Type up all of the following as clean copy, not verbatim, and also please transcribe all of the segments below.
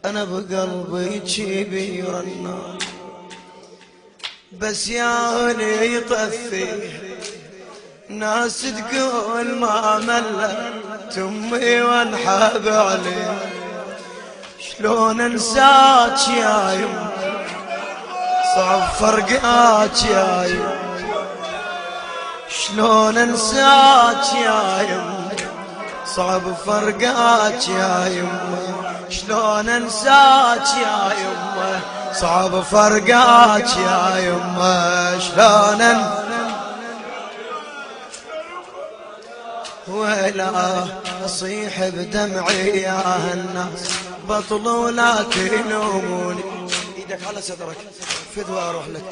أنا بقلبي كبير النار، بس يا هلي يطفي ناس تقول ما ملت أمي وانحب علي. شلون انساك يا يم، صعب فرقاك يا يم. شلون انساك يا يم، صعب فرقاك يا يمه. شلون انساك يا يمه، صعب فرقاك يا يمه. شلون ولا اصيح بدمعي يا الناس، بطلوا لا تلوموني. ايدك على صدرك فدوى اروح لك.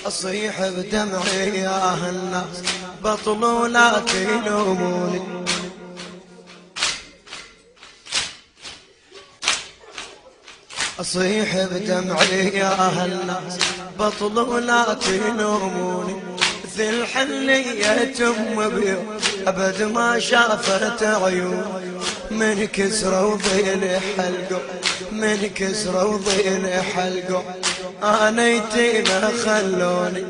اصيح بدمعي يا الناس، بطلوا لا تلوموني. اصيح بدمعي يا الناس، بطلوا لا تلوموني. مثل حلية ام بيوم ابد ما شافت عيون، من كسروا ضيل حلقوا، من كسروا ضيل حلقوا. انا يتيمة خلوني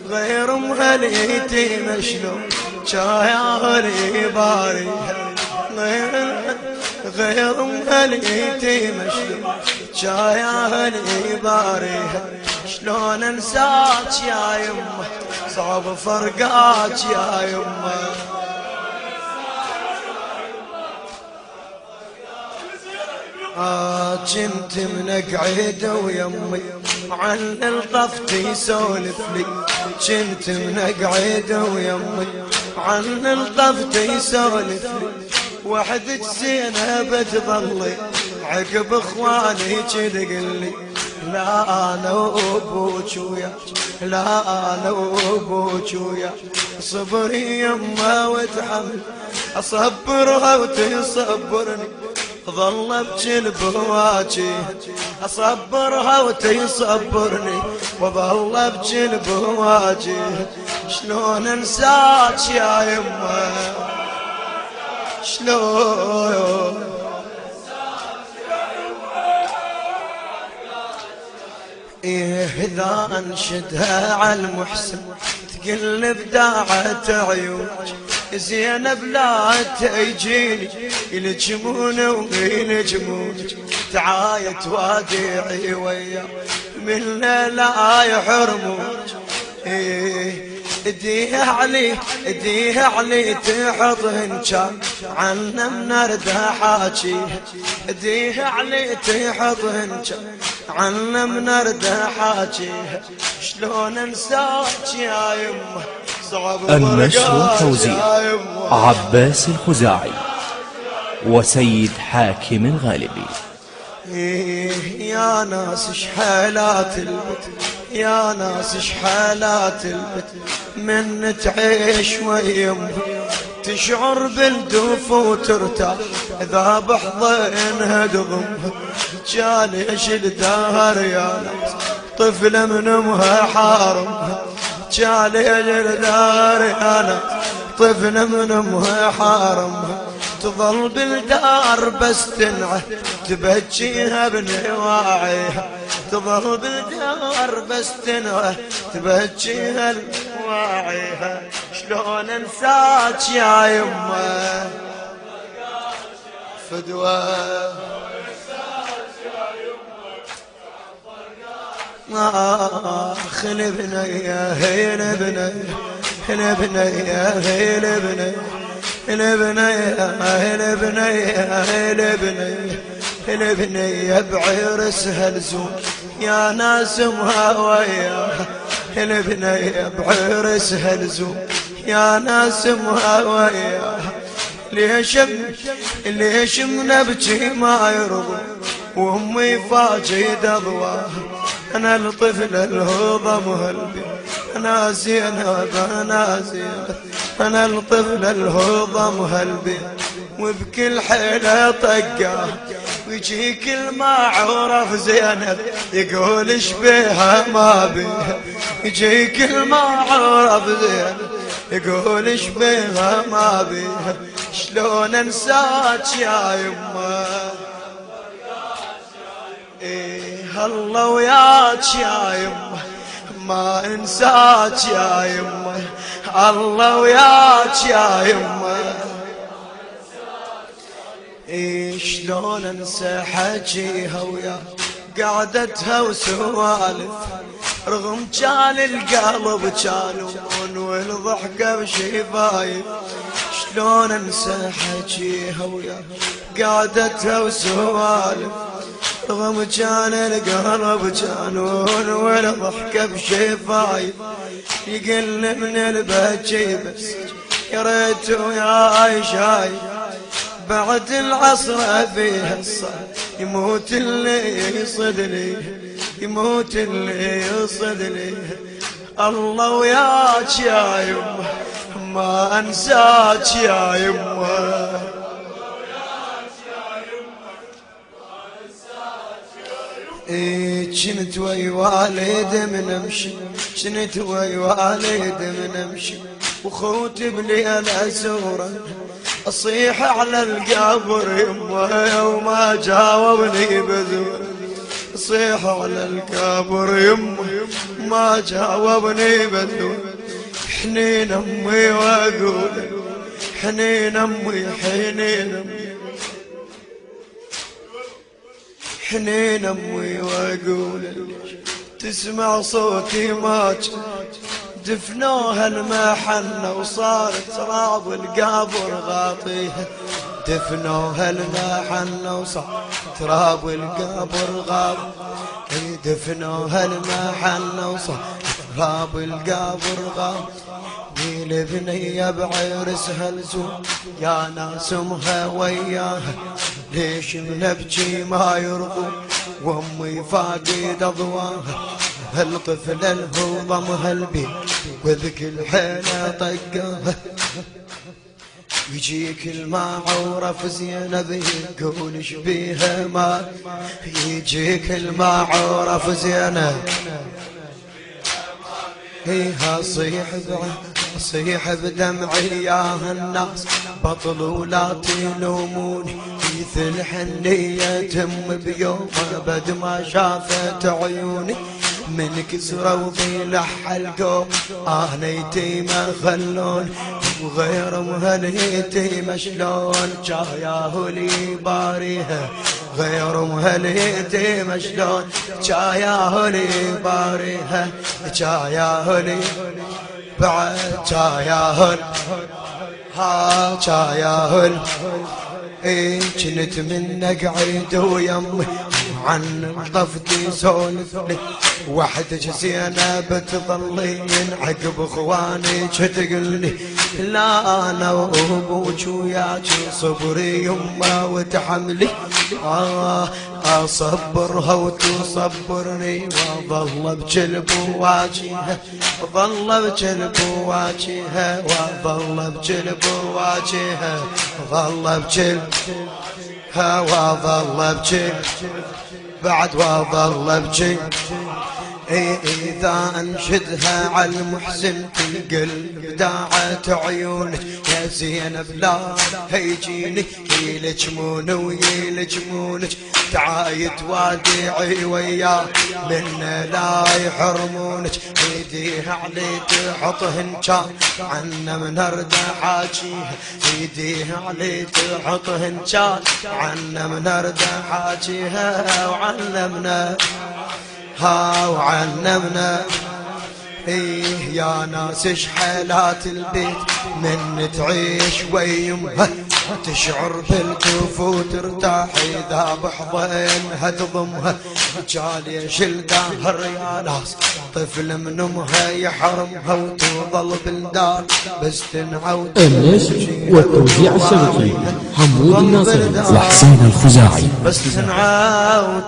غير مهل يتيمة. شلون شايالي باري غير مهل يتيمة. شلون شايالي باري. شلون انساك يا يمه، صعب فرقاك يا يمه. كنت منقعد ويمي عن الطفت يسولف لي. كنت منقعد ويمي عن الطفت يسولف لي. وحدك زينب تظلي عقب اخواني تقلي. لا انا وابوك وياك، لا انا وابوك وياك. صبري يما وتحمل، اصبرها وتصبرني. ظل ابكي بهواجي، اصبرها وتصبرني. وظل ابكي بهواجي. شلون انساك يا يما، شلون إذا أنشدها على المحسن تقلب داعة عيونك. زينب لا تجيني يلجمون ويلجمونك. تعايت وادعي ويا من لا يحرمونك. اديها علي اديها علي تحضن كان عنا منرده حاجي. اديها علي تحضن كان عنا منرده حاجي. شلون انساك يا يمه، صعب النشر والتوزيع عباس الخزاعي وسيد حاكم الغالبي. يا ناس شحالات البت، يا ناس شحالات البت. من تعيش ويمه تشعر بالدوف وترتاح. اذا بحضنها تضمها جاليش الدهر يا ناس، طفلة من امها حارمها. جاليش الدهر يا ناس، طفلة من امها حارمها. تظل بالدار بس تنعه تبجيها بنواعيها. تظل بالدار بس تنعه تبجيها بنواعيها. شلون انساك يا يمه فدوى. خل بنيه هيل بنيه هيل بنيه هيل بنيه البنية البنية البنية البنية بعرسها لزوم يا ناس مهاوية. البنية بعرسها لزوم يا ناس مهاوية. ليش منبكي ما يرضى وامي فاجد اضواء. انا الطفل الهضم هلبي انا زينب انا زينب. انا الطفل الهضم هلبي وبكل حيلة طقاه. ويجي كل ما عرف زينب يقول ايش بيها ما بيها. يجي كل ما عرف زينب يقول ايش بيها ما بيها. شلون انساك يا يمه إيه الله وياك يا يمه ما انساك يا يمه، الله وياك يا يمه. إيه شلون انسى حكيها ويا قعدتها وسوالف، رغم كان القلب جانون والضحكة بشفايف. شلون انسى حكيها ويا قعدتها وسوالف، رغم كان القلب جانون والضحكة بشفايف. يقل من البكي بس يا ريت وياي شايف، بعد العصر فيها الصار يموت اللي يصدني، يموت اللي يصدني. الله وياك يا يمه ما انساك يا يمه. كنت ويا والد من امشي، كنت ويا والد من امشي، وخوتي بليل اسوره اصيح على القبر يمه وما جاوبني بذوره. اصيح على القبر يمه ما جاوبني بذوره. حنين امي واقول حنين امي حنين امي حنين امي واقول تسمع صوتي ماج. دفنوها المحنة وصارت تراب القبر غاطيها، دفنوها المحنة وصارت تراب القبر غاطيها. دفنوها المحنة وصارت تراب القبر غاطيها. البنية بعرسها لزوم يا ناس امها وياها، ليش بنبكي ما يرضون وامي فاقد اضواها. هالطفل الهو ضمها البيت وذك الحيلة طقاها. يجيك المعورف زينب يقول شبيها ما، يجيك المعورف زينب هيها صيح صيح بدمعي يا الناس، بطلوا لا تلوموني. مثل حنية تم بيوم ابد ما شافت عيوني. من كسروا ضلع القوم انا يتيمة خلون، وغير مهليتيمة شلون جاياه لي باريها. غير مهليتيمة شلون جاياه لي باريها. جاياه لي بعد جاياه ها جاياه. إيه كنت منك عيد ويمي عن طفتي سولف لي، وحدك زينب تظلين عقب اخواني تقلني. لا انا وابوك وياك صبري يما وتحملي، اصبرها وتصبرني واظل بجلب واجهها. ظل بجلب واجهها واظل بجلب واجهها. ظل بجلب وظل بجلب بعد وظل بجلب. إذا أنشدها على المحسن في القلب داعت عيونك يا زينب لا هيجيني. يلجمون ويلجمونك تعايد وادعي وياه من لا يحرمونك. ايديها علي تحطهن كان عنا من ارد حاجيها. ايديها علي تحطهن كان عنا من ارد حاجيها. وعلمنا وعلمنا ايه يا ناس شحالات البيت من تعيش ويمها تشعر بالكفو ترتاح اذا بحضنها تضمها. جالي شل دهر يا ناس طفل من امها يحرمها وتظل بالدار بس تنعود. النشر والتوزيع الشبكي حمود الناصري الحسين الخزاعي. بس تنعود